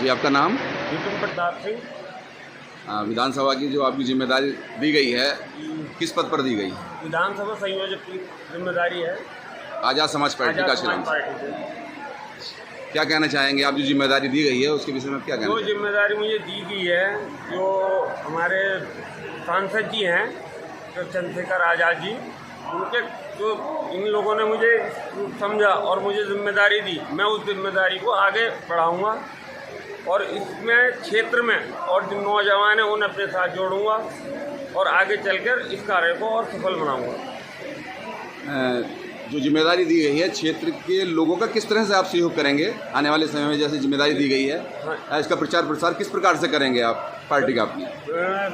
आपका नाम? विपिन प्रताप सिंह। विधानसभा की जो आपकी जिम्मेदारी दी गई है, किस पद पर दी गई? विधानसभा संयोजक की जिम्मेदारी है आज़ाद समाज पार्टी आजाद काशीराम समाज से। पार्टी से। क्या कहना चाहेंगे आप, जो जिम्मेदारी दी गई है उसके विषय में क्या कहना जो चाहेंगे? जिम्मेदारी मुझे दी गई है, जो हमारे सांसद जी हैं, जो चंद्रशेखर आज़ाद जी, उनके जो इन लोगों ने मुझे समझा और मुझे जिम्मेदारी दी, मैं उस जिम्मेदारी को आगे बढ़ाऊंगा और इसमें क्षेत्र में और जो नौजवान हैं उन्हें अपने साथ जोड़ूंगा और आगे चलकर इस कार्य को और सफल बनाऊंगा। जो जिम्मेदारी दी गई है, क्षेत्र के लोगों का किस तरह से आप सहयोग करेंगे आने वाले समय में? जैसे जिम्मेदारी दी गई है, इसका प्रचार प्रसार किस प्रकार से करेंगे आप पार्टी का अपनी?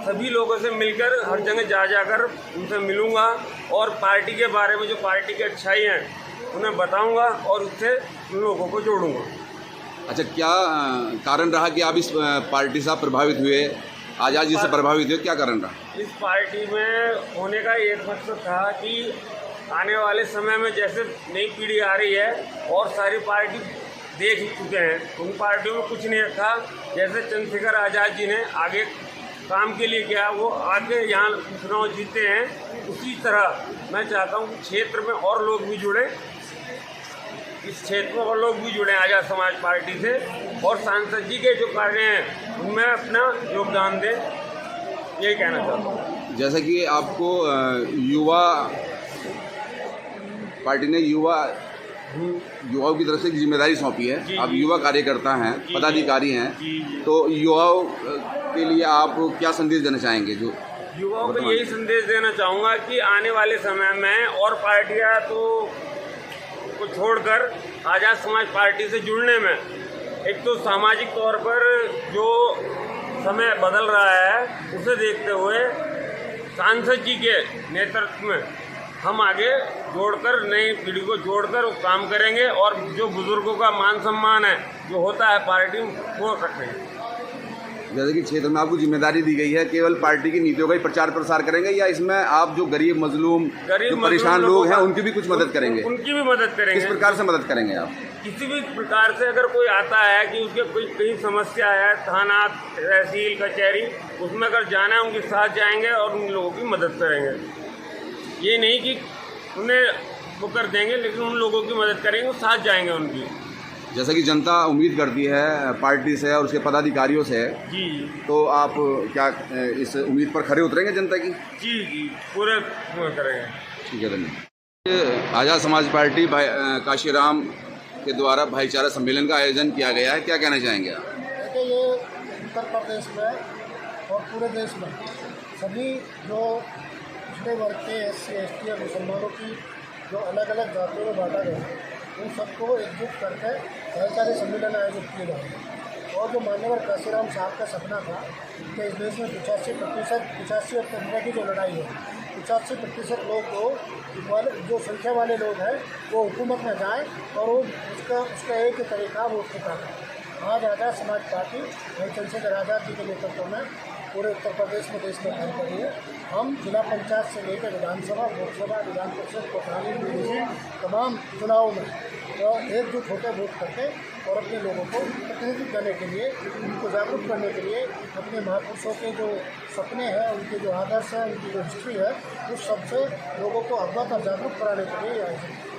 सभी लोगों से मिलकर हर जगह जाकर उनसे मिलूंगा और पार्टी के बारे में जो पार्टी की अच्छाई हैं उन्हें बताऊंगा और उससे उन लोगों को जोड़ूंगा। अच्छा, क्या कारण रहा कि आप इस पार्टी से आप प्रभावित हुए, आज़ाद जी से प्रभावित हुए? क्या कारण रहा? इस पार्टी में होने का एक मकसद था कि आने वाले समय में जैसे नई पीढ़ी आ रही है और सारी पार्टी देख चुके हैं, उन पार्टियों में कुछ नहीं रखा। जैसे चंद्रशेखर आज़ाद जी ने आगे काम के लिए किया, वो आगे यहाँ चुनाव जीते हैं, उसी तरह मैं चाहता हूँ कि क्षेत्र में और लोग भी जुड़े, इस क्षेत्र में और लोग भी जुड़े आज़ाद समाज पार्टी से और सांसद जी के जो कार्य हैं उनमें अपना योगदान दें, यही कहना चाहता हूँ। जैसा कि आपको युवा पार्टी ने युवाओं की तरफ से जिम्मेदारी सौंपी है, आप युवा कार्यकर्ता हैं, पदाधिकारी हैं, तो युवाओं के लिए आप क्या संदेश देना चाहेंगे? जो युवाओं को यही संदेश देना चाहूँगा कि आने वाले समय में और पार्टियाँ तो को छोड़कर आज़ाद समाज पार्टी से जुड़ने में, एक तो सामाजिक तौर पर जो समय बदल रहा है उसे देखते हुए सांसद जी के नेतृत्व में हम आगे जोड़कर नई पीढ़ी को जोड़कर काम करेंगे और जो बुजुर्गों का मान सम्मान है जो होता है पार्टी वो रखेंगे। जैसे कि क्षेत्र में आपको जिम्मेदारी दी गई है, केवल पार्टी की नीतियों का ही प्रचार प्रसार करेंगे या इसमें आप जो गरीब मजलूम जो परेशान लोग हैं उनकी भी कुछ मदद करेंगे? उनकी भी मदद करेंगे। किस प्रकार से मदद करेंगे आप? किसी भी प्रकार से अगर कोई आता है कि उसके कोई कहीं समस्या है, थाना तहसील कचहरी, उसमें अगर जाना है उनके साथ जाएंगे और उन लोगों की मदद करेंगे। ये नहीं कि उन्हें वो कर देंगे, लेकिन उन लोगों की मदद करेंगे, साथ जाएंगे उनकी। जैसा कि जनता उम्मीद करती है पार्टी से और उसके पदाधिकारियों से, जी, तो आप क्या इस उम्मीद पर खरे उतरेंगे जनता की? जी पूरे करेंगे। ठीक है, धन्यवाद। आज़ाद समाज पार्टी काशीराम के द्वारा भाईचारा सम्मेलन का आयोजन किया गया है, क्या कहना चाहेंगे आप? देखिए, ये उत्तर प्रदेश में और पूरे देश में सभी जो पिछड़े वर्ग के SC ST और मुसलमानों की जो अलग अलग जातियों में बांटा गया है, उन सबको एकजुट करके भाईचारे सम्मेलन आयोजित किए गए हैं। और जो मान्यवर काशीराम साहब का सपना था कि इस देश में 85 और 15 की जो लड़ाई है, 85% लोग जो संख्या वाले लोग हैं वो हुकूमत में जाएं और वो उसका एक ही तरीका वोट का था। आज आज़ाद समाज पार्टी भाई चंद्रशेखर आज़ाद जी के नेतृत्व में पूरे उत्तर प्रदेश में देश में काम कर रही है। हम जिला पंचायत से लेकर विधानसभा, लोकसभा, विधान परिषद, कोतवाली, BDC तमाम चुनावों में तो एकजुट होकर वोट करके और अपने लोगों को प्रतिनिधित्व करने के लिए, उनको जागरूक करने के लिए, अपने महापुरुषों के जो सपने हैं, उनके जो आदर्श हैं, उनकी जो हिस्ट्री है, उस सबसे लोगों को अवगत और जागरूक कराने के लिए आयोजित